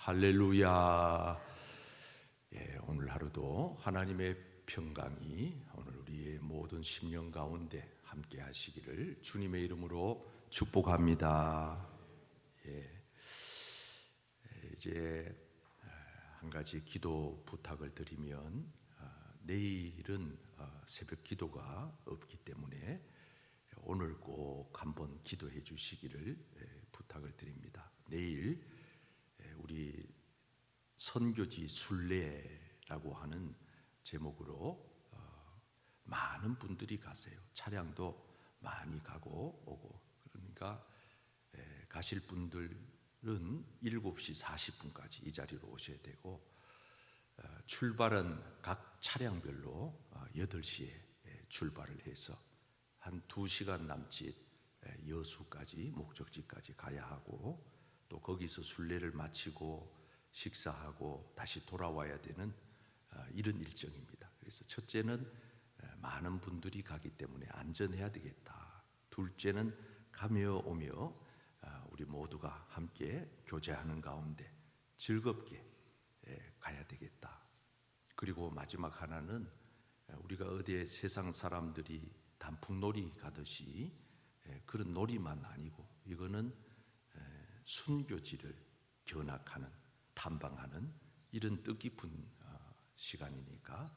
할렐루야. 오늘 하루도 하나님의 평강이 오늘 우리의 모든 심령 가운데 함께 하시기를 주님의 이름으로 축복합니다. 이제 한 가지 기도 부탁을 드리면, 내일은 새벽 기도가 없기 때문에 오늘 꼭 한번 기도해 주시기를 부탁을 드립니다. 내일 우리 선교지 순례라고 하는 제목으로 많은 분들이 가세요. 차량도 많이 가고 오고. 그러니까 가실 분들은 7시 40분까지 이 자리로 오셔야 되고, 출발은 각 차량별로 8시에 출발을 해서 한 2시간 남짓 여수까지, 목적지까지 가야 하고, 또 거기서 순례를 마치고 식사하고 다시 돌아와야 되는 이런 일정입니다. 그래서 첫째는 많은 분들이 가기 때문에 안전해야 되겠다. 둘째는 가며 오며 우리 모두가 함께 교제하는 가운데 즐겁게 가야 되겠다. 그리고 마지막 하나는 우리가 어디에 세상 사람들이 단풍놀이 가듯이 그런 놀이만 아니고, 이거는 순교지를 견학하는, 탐방하는 이런 뜻깊은 시간이니까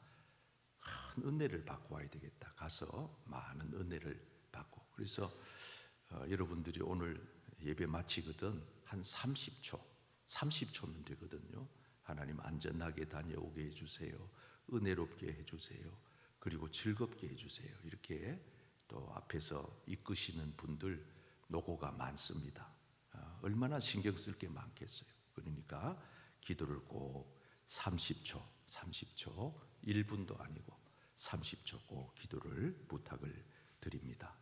큰 은혜를 받고 와야 되겠다. 가서 많은 은혜를 받고. 그래서 여러분들이 오늘 예배 마치거든 한 30초면 되거든요. 하나님 안전하게 다녀오게 해주세요. 은혜롭게 해주세요. 그리고 즐겁게 해주세요. 이렇게 또 앞에서 이끄시는 분들 노고가 많습니다. 얼마나 신경 쓸 게 많겠어요. 그러니까 기도를 꼭 30초, 1분도 아니고 30초 꼭 기도를 부탁을 드립니다.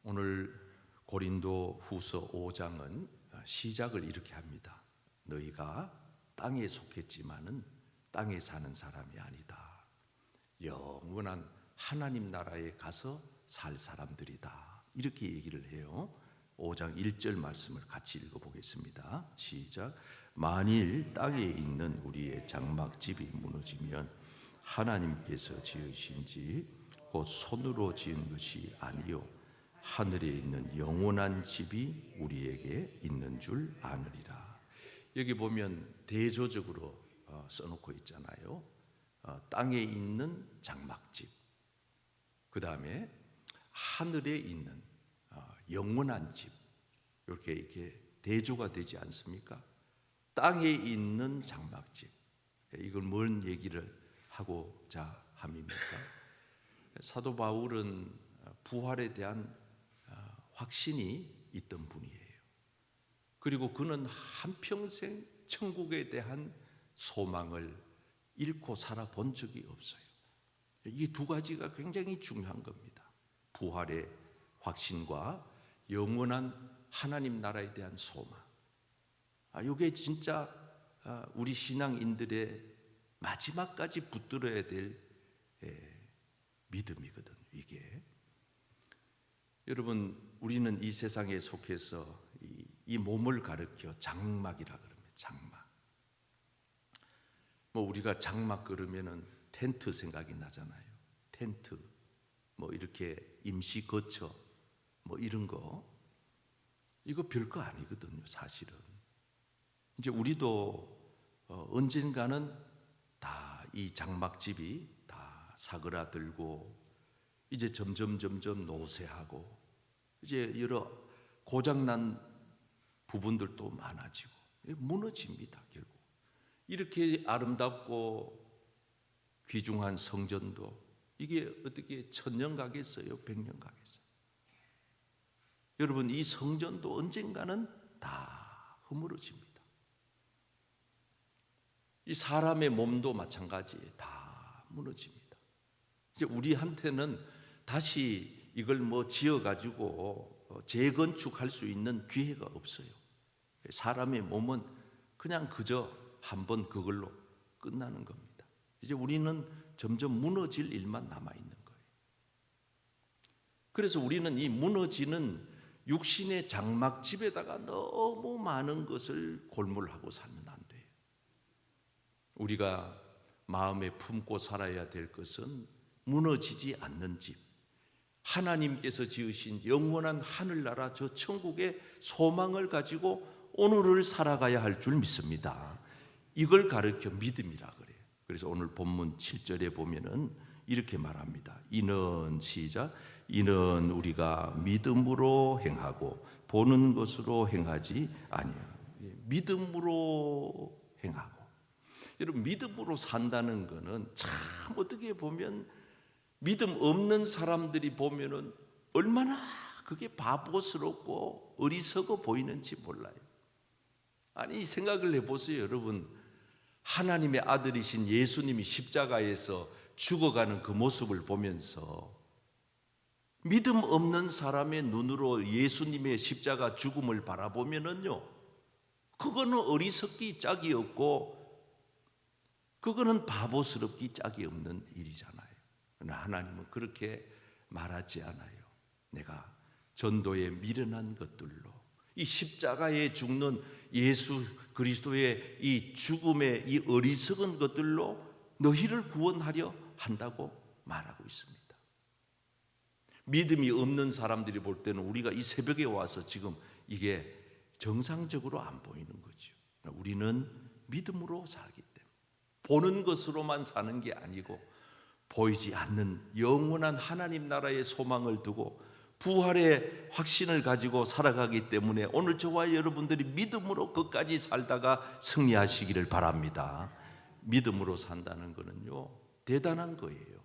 오늘 고린도 후서 5장은 시작을 이렇게 합니다. 너희가 땅에 속했지만은 땅에 사는 사람이 아니다. 영원한 하나님 나라에 가서 살 사람들이다. 이렇게 얘기를 해요. 5장 1절 말씀을 같이 읽어보겠습니다. 시작. 만일 땅에 있는 우리의 장막집이 무너지면 하나님께서 지으신 집 곧 손으로 지은 것이 아니요 하늘에 있는 영원한 집이 우리에게 있는 줄 아느리라. 여기 보면 대조적으로 써놓고 있잖아요. 땅에 있는 장막집, 그 다음에 하늘에 있는 영원한 집, 이렇게 대조가 되지 않습니까? 땅에 있는 장막집, 이걸 뭔 얘기를 하고자 함입니까? 사도 바울은 부활에 대한 확신이 있던 분이에요. 그리고 그는 한평생 천국에 대한 소망을 잃고 살아본 적이 없어요. 이 두 가지가 굉장히 중요한 겁니다. 부활의 확신과 영원한 하나님 나라에 대한 소망. 이게 진짜 우리 신앙인들의 마지막까지 붙들어야 될 믿음이거든요. 이게 여러분, 우리는 이 세상에 속해서 이 몸을 가리켜 장막이라 그럽니다. 장막. 우리가 장막 그러면은 텐트 생각이 나잖아요. 텐트, 이렇게 임시 거처, 이런 거, 이거 별거 아니거든요. 사실은 이제 우리도 언젠가는 다 이 장막집이 다 사그라들고 이제 점점 노쇠하고 이제 여러 고장난 부분들도 많아지고 무너집니다. 결국 이렇게 아름답고 귀중한 성전도 이게 어떻게 1000년 가겠어요? 100년 가겠어요? 여러분, 이 성전도 언젠가는 다 허물어집니다. 이 사람의 몸도 마찬가지에 다 무너집니다. 이제 우리한테는 다시 이걸 지어가지고 재건축할 수 있는 기회가 없어요. 사람의 몸은 그냥 그저 한번 그걸로 끝나는 겁니다. 이제 우리는 점점 무너질 일만 남아있는 거예요. 그래서 우리는 이 무너지는 육신의 장막집에다가 너무 많은 것을 골몰하고 살면 안 돼요. 우리가 마음에 품고 살아야 될 것은 무너지지 않는 집, 하나님께서 지으신 영원한 하늘나라 저 천국의 소망을 가지고 오늘을 살아가야 할 줄 믿습니다. 이걸 가르쳐 믿음이라 그래요. 그래서 오늘 본문 7절에 보면은 이렇게 말합니다. 이는 시작, 이는 우리가 믿음으로 행하고 보는 것으로 행하지 아니하요. 믿음으로 행하고. 여러분, 믿음으로 산다는 것은 참 어떻게 보면 믿음 없는 사람들이 보면은 얼마나 그게 바보스럽고 어리석어 보이는지 몰라요. 아니, 생각을 해보세요. 여러분, 하나님의 아들이신 예수님이 십자가에서 죽어가는 그 모습을 보면서 믿음 없는 사람의 눈으로 예수님의 십자가 죽음을 바라보면은요, 그거는 어리석기 짝이 없고 그거는 바보스럽기 짝이 없는 일이잖아요. 그러나 하나님은 그렇게 말하지 않아요. 내가 전도에 미련한 것들로, 이 십자가에 죽는 예수 그리스도의 이 죽음의 이 어리석은 것들로 너희를 구원하려 한다고 말하고 있습니다. 믿음이 없는 사람들이 볼 때는 우리가 이 새벽에 와서 지금 이게 정상적으로 안 보이는 거죠. 우리는 믿음으로 살기 때문에 보는 것으로만 사는 게 아니고 보이지 않는 영원한 하나님 나라의 소망을 두고 부활의 확신을 가지고 살아가기 때문에 오늘 저와 여러분들이 믿음으로 끝까지 살다가 승리하시기를 바랍니다. 믿음으로 산다는 것은요, 대단한 거예요.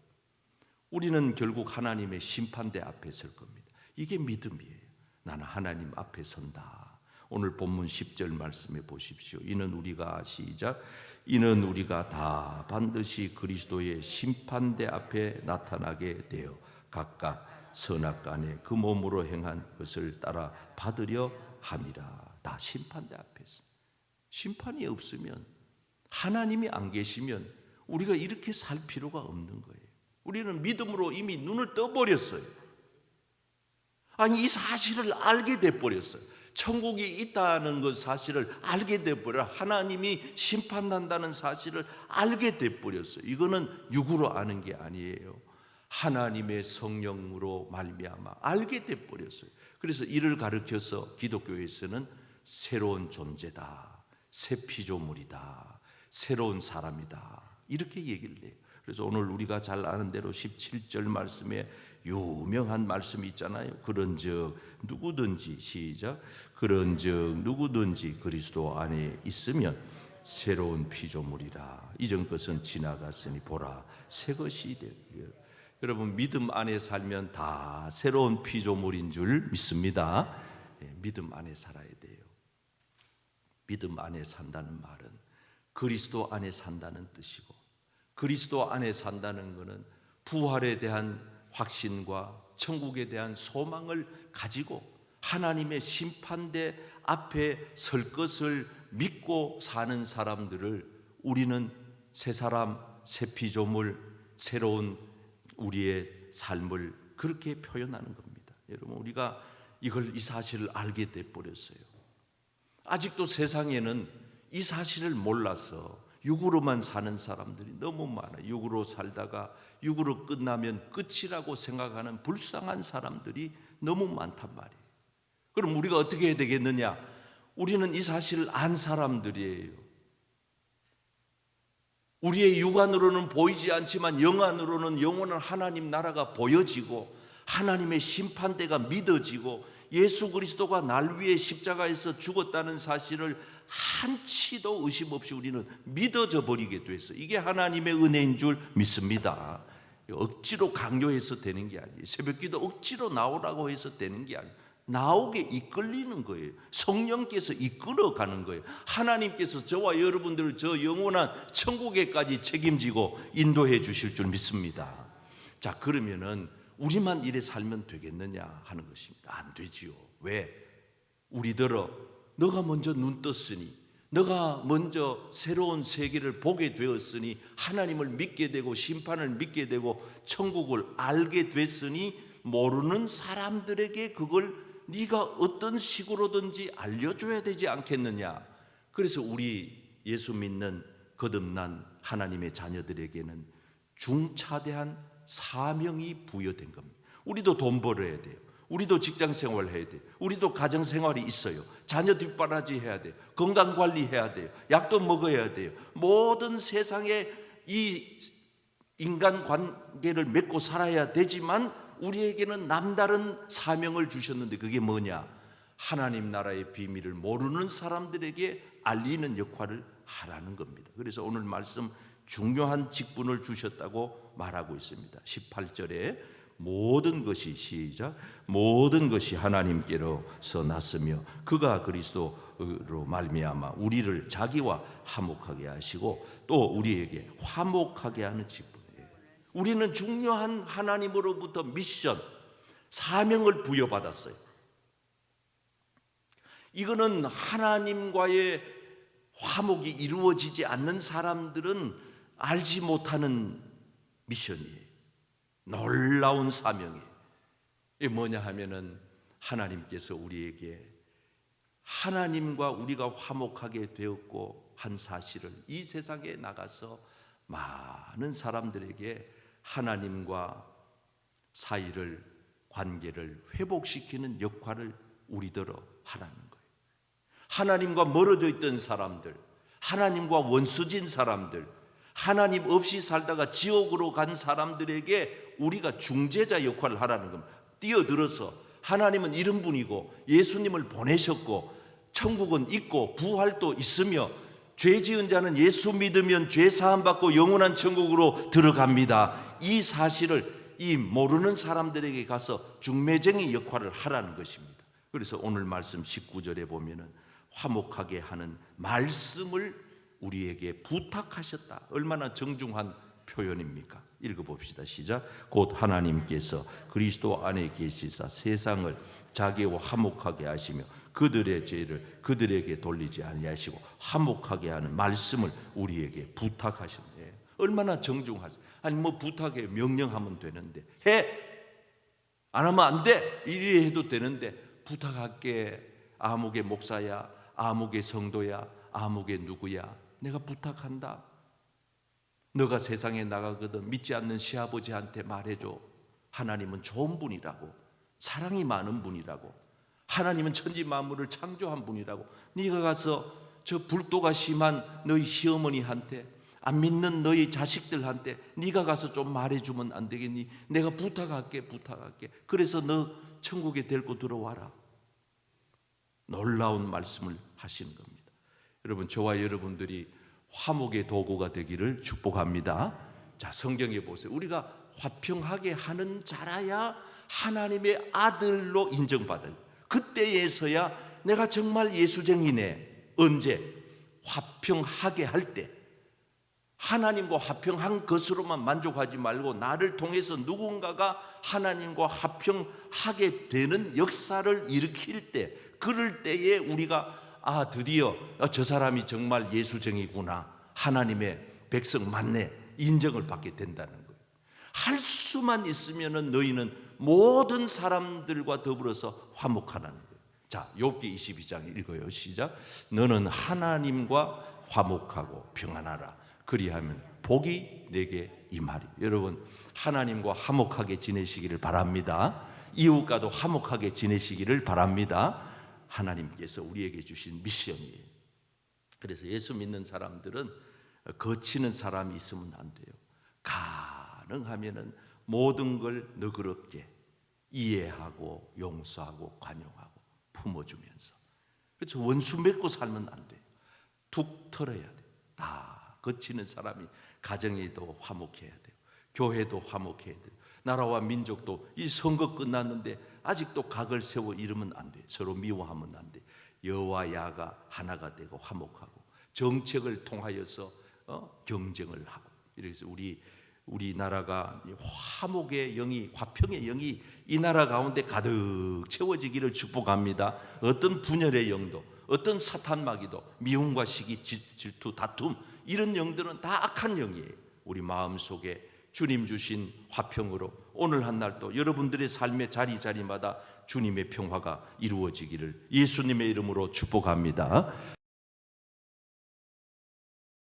우리는 결국 하나님의 심판대 앞에 설 겁니다. 이게 믿음이에요. 나는 하나님 앞에 선다. 오늘 본문 10절 말씀해 보십시오. 이는 우리가 시작, 이는 우리가 다 반드시 그리스도의 심판대 앞에 나타나게 되어 각각 선악간에 그 몸으로 행한 것을 따라 받으려 함이라. 다 심판대 앞에서. 심판이 없으면, 하나님이 안 계시면 우리가 이렇게 살 필요가 없는 거예요. 우리는 믿음으로 이미 눈을 떠버렸어요. 아니, 이 사실을 알게 돼버렸어요. 천국이 있다는 그 사실을 알게 돼버려. 하나님이 심판한다는 사실을 알게 돼버렸어요. 이거는 육으로 아는 게 아니에요. 하나님의 성령으로 말미암아 알게 돼버렸어요. 그래서 이를 가르쳐서 기독교에서는 새로운 존재다, 새 피조물이다, 새로운 사람이다, 이렇게 얘기를 해요. 그래서 오늘 우리가 잘 아는 대로 17절 말씀에 유명한 말씀이 있잖아요. 그런즉 누구든지, 시작, 그런즉 누구든지 그리스도 안에 있으면 새로운 피조물이라. 이전 것은 지나갔으니 보라 새 것이 되리라. 여러분, 믿음 안에 살면 다 새로운 피조물인 줄 믿습니다. 믿음 안에 살아야 돼요. 믿음 안에 산다는 말은 그리스도 안에 산다는 뜻이고, 그리스도 안에 산다는 것은 부활에 대한 확신과 천국에 대한 소망을 가지고 하나님의 심판대 앞에 설 것을 믿고 사는 사람들을 우리는 새 사람, 새 피조물, 새로운 우리의 삶을 그렇게 표현하는 겁니다. 여러분, 우리가 이 사실을 알게 돼 버렸어요. 아직도 세상에는 이 사실을 몰라서 육으로만 사는 사람들이 너무 많아요. 육으로 살다가 육으로 끝나면 끝이라고 생각하는 불쌍한 사람들이 너무 많단 말이에요. 그럼 우리가 어떻게 해야 되겠느냐? 우리는 이 사실을 안 사람들이에요. 우리의 육안으로는 보이지 않지만 영안으로는 영원한 하나님 나라가 보여지고 하나님의 심판대가 믿어지고 예수 그리스도가 날 위해 십자가에서 죽었다는 사실을 한치도 의심 없이 우리는 믿어져 버리게 됐어요. 이게 하나님의 은혜인 줄 믿습니다. 억지로 강요해서 되는 게 아니에요. 새벽기도 억지로 나오라고 해서 되는 게 아니에요. 나오게 이끌리는 거예요. 성령께서 이끌어가는 거예요. 하나님께서 저와 여러분들을 저 영원한 천국에까지 책임지고 인도해 주실 줄 믿습니다. 자, 그러면은 우리만 이래 살면 되겠느냐 하는 것입니다. 안 되지요. 왜? 우리들어 너가 먼저 눈 떴으니, 너가 먼저 새로운 세계를 보게 되었으니, 하나님을 믿게 되고 심판을 믿게 되고 천국을 알게 됐으니 모르는 사람들에게 그걸 네가 어떤 식으로든지 알려줘야 되지 않겠느냐. 그래서 우리 예수 믿는 거듭난 하나님의 자녀들에게는 중차대한 사명이 부여된 겁니다. 우리도 돈 벌어야 돼요. 우리도 직장 생활 해야 돼요. 우리도 가정 생활이 있어요. 자녀 뒷바라지 해야 돼요. 건강 관리해야 돼요. 약도 먹어야 돼요. 모든 세상에 이 인간 관계를 맺고 살아야 되지만 우리에게는 남다른 사명을 주셨는데 그게 뭐냐? 하나님 나라의 비밀을 모르는 사람들에게 알리는 역할을 하라는 겁니다. 그래서 오늘 말씀 중요한 직분을 주셨다고 말하고 있습니다. 18절에 모든 것이 시작 모든 것이 하나님께로서 났으며 그가 그리스도로 말미암아 우리를 자기와 화목하게 하시고 또 우리에게 화목하게 하는 직분이에요. 우리는 중요한 하나님으로부터 미션, 사명을 부여받았어요. 이거는 하나님과의 화목이 이루어지지 않는 사람들은 알지 못하는 미션이에요. 놀라운 사명이에요. 이게 뭐냐 하면은 하나님께서 우리에게 하나님과 우리가 화목하게 되었고 한 사실을 이 세상에 나가서 많은 사람들에게 하나님과 사이를 관계를 회복시키는 역할을 우리더러 하라는 거예요. 하나님과 멀어져 있던 사람들, 하나님과 원수진 사람들, 하나님 없이 살다가 지옥으로 간 사람들에게 우리가 중재자 역할을 하라는 겁니다. 뛰어들어서 하나님은 이런 분이고 예수님을 보내셨고 천국은 있고 부활도 있으며 죄 지은 자는 예수 믿으면 죄 사함 받고 영원한 천국으로 들어갑니다. 이 사실을 이 모르는 사람들에게 가서 중매쟁이 역할을 하라는 것입니다. 그래서 오늘 말씀 19절에 보면은 화목하게 하는 말씀을 우리에게 부탁하셨다. 얼마나 정중한 표현입니까? 읽어봅시다. 시작. 곧 하나님께서 그리스도 안에 계시사 세상을 자기와 화목하게 하시며 그들의 죄를 그들에게 돌리지 아니하시고 화목하게 하는 말씀을 우리에게 부탁하셨네. 얼마나 정중하세요. 아니 뭐 부탁해 명령하면 되는데 해! 안 하면 안 돼! 이리 해도 되는데 부탁할게. 아무개 목사야, 아무개 성도야, 아무개 누구야, 내가 부탁한다. 너가 세상에 나가거든 믿지 않는 시아버지한테 말해줘. 하나님은 좋은 분이라고, 사랑이 많은 분이라고, 하나님은 천지 만물을 창조한 분이라고. 네가 가서 저 불도가 심한 너희 시어머니한테, 안 믿는 너희 자식들한테 네가 가서 좀 말해주면 안 되겠니? 내가 부탁할게. 그래서 너 천국에 데리고 들어와라. 놀라운 말씀을 하시는 겁니다. 여러분, 저와 여러분들이 화목의 도구가 되기를 축복합니다. 자, 성경에 보세요. 우리가 화평하게 하는 자라야 하나님의 아들로 인정받아요. 그때에서야 내가 정말 예수쟁이네. 언제? 화평하게 할 때. 하나님과 화평한 것으로만 만족하지 말고 나를 통해서 누군가가 하나님과 화평하게 되는 역사를 일으킬 때, 그럴 때에 우리가 드디어 저 사람이 정말 예수쟁이구나, 하나님의 백성 맞네, 인정을 받게 된다는 거예요. 할 수만 있으면 너희는 모든 사람들과 더불어서 화목하라는 거예요. 자, 욥기 22장 읽어요. 시작. 너는 하나님과 화목하고 평안하라. 그리하면 복이 내게 임하리. 여러분, 하나님과 화목하게 지내시기를 바랍니다. 이웃과도 화목하게 지내시기를 바랍니다. 하나님께서 우리에게 주신 미션이에요. 그래서 예수 믿는 사람들은 거치는 사람이 있으면 안 돼요. 가능하면은 모든 걸 너그럽게 이해하고 용서하고 관용하고 품어주면서, 그래서 원수 맺고 살면 안 돼요. 툭 털어야 돼요. 다 거치는 사람이 가정에도 화목해야 돼요. 교회도 화목해야 돼요. 나라와 민족도 이 선거 끝났는데 아직도 각을 세워 이러면 안 돼. 서로 미워하면 안 돼. 여와 야가 하나가 되고 화목하고 정책을 통하여서 경쟁을 하고, 이래서 우리 나라가 화목의 영이, 화평의 영이 이 나라 가운데 가득 채워지기를 축복합니다. 어떤 분열의 영도, 어떤 사탄 마귀도, 미움과 시기, 질투, 다툼, 이런 영들은 다 악한 영이에요. 우리 마음속에 주님 주신 화평으로 오늘 한 날도 여러분들의 삶의 자리자리마다 주님의 평화가 이루어지기를 예수님의 이름으로 축복합니다.